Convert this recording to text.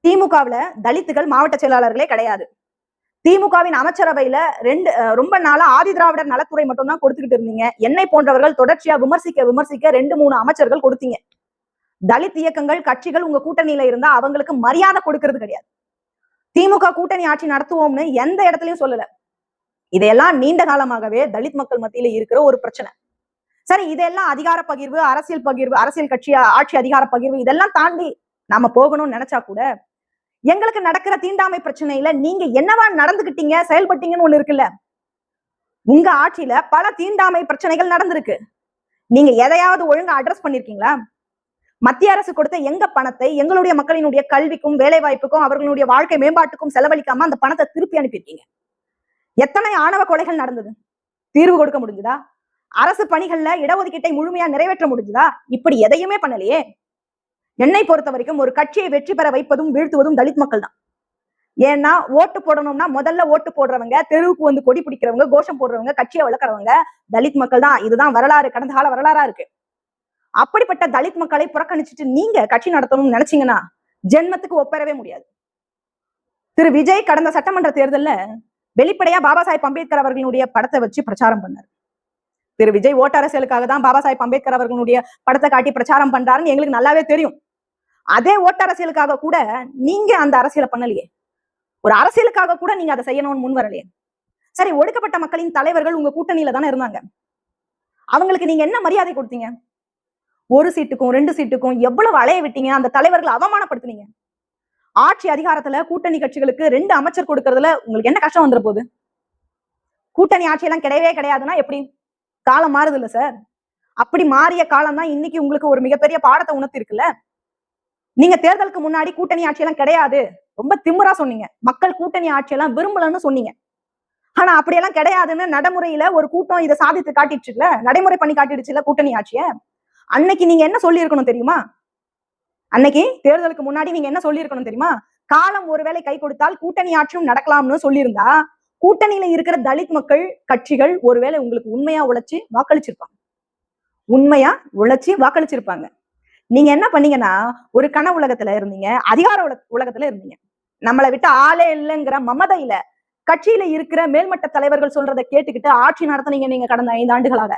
திமுகவுல தலித்துகள் மாவட்ட செயலாளர்களே கிடையாது. திமுகவின் அமைச்சரவையில ரொம்ப நாளா ஆதி திராவிடர் நலத்துறை மட்டும் தான் கொடுத்துக்கிட்டு இருந்தீங்க. என்னை போன்றவர்கள் தொடர்ச்சியா விமர்சிக்க 2, 3 அமைச்சர்கள் கொடுத்தீங்க. தலித் இயக்கங்கள், கட்சிகள் உங்க கூட்டணியில இருந்தா அவங்களுக்கு மரியாதை கொடுக்கிறது கிடையாது. திமுக கூட்டணி ஆட்சி நடத்துவோம்னு எந்த இடத்துலயும் சொல்லல. இதையெல்லாம் நீண்ட காலமாகவே தலித் மக்கள் மத்தியில இருக்கிற ஒரு பிரச்சனை. சரி, இதெல்லாம் அதிகார பகிர்வு, அரசியல் கட்சி ஆட்சி அதிகார பகிர்வு இதெல்லாம் தாண்டி நாம போகணும்னு நினைச்சா கூட எங்களுக்கு நடக்கிற தீண்டாமை பிரச்சனையில நீங்க என்னவா நடந்துகிட்டீங்க, செயல்பட்டீங்கன்னு ஒண்ணு இருக்குல்ல. உங்க ஆட்சியில பல தீண்டாமை பிரச்சனைகள் நடந்திருக்கு. நீங்க எதையாவது ஒழுங்கா அட்ரஸ் பண்ணிருக்கீங்களா? மத்திய அரசு கொடுத்த எங்க பணத்தை எங்களுடைய மக்களினுடைய கல்விக்கும், வேலை வாய்ப்புக்கும், அவர்களுடைய வாழ்க்கை மேம்பாட்டுக்கும் செலவழிக்காம அந்த பணத்தை திருப்பி அனுப்பியிருக்கீங்க. எத்தனை ஆணவ கொலைகள் நடந்தது? தீர்வு கொடுக்க முடிஞ்சுதா? அரசு பணிகள்ல இடஒதுக்கீட்டை முழுமையா நிறைவேற்ற முடிஞ்சுதா? இப்படி எதையுமே பண்ணலையே. என்னை பொறுத்த வரைக்கும் ஒரு கட்சியை வெற்றி பெற வைப்பதும் வீழ்த்துவதும் தலித் மக்கள் தான். ஏன்னா ஓட்டு போடணும்னா முதல்ல ஓட்டு போடுறவங்க, தெருவுக்கு வந்து கொடி பிடிக்கிறவங்க, கோஷம் போடுறவங்க, கட்சியை வளர்க்கறவங்க தலித் மக்கள் தான். இதுதான் வரலாறு, கடந்த கால வரலாறா இருக்கு. அப்படிப்பட்ட தலித் மக்களை புறக்கணிச்சுட்டு நீங்க கட்சி நடத்தணும்னு நினைச்சீங்கன்னா ஜென்மத்துக்கு ஒப்பேறவே முடியாது. திரு விஜய் கடந்த சட்டமன்ற தேர்தல்ல வெளிப்படையா பாபா சாஹேப் அம்பேத்கர் அவர்களுடைய படத்தை வச்சு பிரச்சாரம் பண்ணார். திரு விஜய் ஓட்டு அரசியலுக்காக தான் பாபா சாஹேப் அம்பேத்கர் அவர்களுடைய படத்தை காட்டி பிரச்சாரம் பண்றாருன்னு எங்களுக்கு நல்லாவே தெரியும். அதே ஓட்டு அரசியலுக்காக கூட நீங்க அந்த அரசியலை பண்ணலையே. ஒரு அரசியலுக்காக கூட நீங்க அதை செய்யணும்னு முன் வரலையே. சரி, ஒடுக்கப்பட்ட மக்களின் தலைவர்கள் உங்க கூட்டணியில தானே இருந்தாங்க. அவங்களுக்கு நீங்க என்ன மரியாதை கொடுத்தீங்க? 1 சீட்டுக்கும் 2 சீட்டுக்கும் எவ்வளவு அலைய விட்டீங்க? அந்த தலைவர்களை அவமானப்படுத்தினீங்க. ஆட்சி அதிகாரத்துல கூட்டணி கட்சிகளுக்கு 2 அமைச்சர் கொடுக்கறதுல உங்களுக்கு என்ன கஷ்டம் வந்துட போகுது? கூட்டணி ஆட்சியெல்லாம் கிடையவே கிடையாதுன்னா எப்படி? காலம் மாறுது இல்ல சார். அப்படி மாறிய காலம் தான் இன்னைக்கு உங்களுக்கு ஒரு மிகப்பெரிய பாடத்தை உணர்த்தி இருக்குல்ல. நீங்க தேர்தலுக்கு முன்னாடி கூட்டணி ஆட்சியெல்லாம் கிடையாது ரொம்ப திமிரா சொன்னீங்க. மக்கள் கூட்டணி ஆட்சியெல்லாம் விரும்பலன்னு சொன்னீங்க. ஆனா அப்படியெல்லாம் கிடையாதுன்னு நடைமுறையில ஒரு கூட்டம் இதை சாதித்து காட்டிடுச்சுல, நடைமுறை பண்ணி காட்டிடுச்சுல கூட்டணி ஆட்சிய. அன்னைக்கு நீங்க என்ன சொல்லி இருக்கணும் தெரியுமா? அன்னைக்கு தேர்தலுக்கு முன்னாடி நீங்க என்ன சொல்லி இருக்கணும் தெரியுமா? காலம் ஒருவேளை கை கொடுத்தால் கூட்டணி ஆட்சியும் நடக்கலாம்னு சொல்லியிருந்தா கூட்டணியில இருக்கிற தலித் மக்கள் கட்சிகள் ஒருவேளை உங்களுக்கு உண்மையா உழைச்சு வாக்களிச்சிருப்பாங்க. நீங்க என்ன பண்ணீங்கன்னா ஒரு கன உலகத்துல இருந்தீங்க, அதிகார உலகத்துல இருந்தீங்க. நம்மளை விட்டு ஆளே இல்லைங்கிற மமதையில கட்சியில இருக்கிற மேல்மட்ட தலைவர்கள் சொல்றதை கேட்டுக்கிட்டு ஆட்சி நடத்தினீங்க நீங்க கடந்த 5 ஆண்டுகளாக.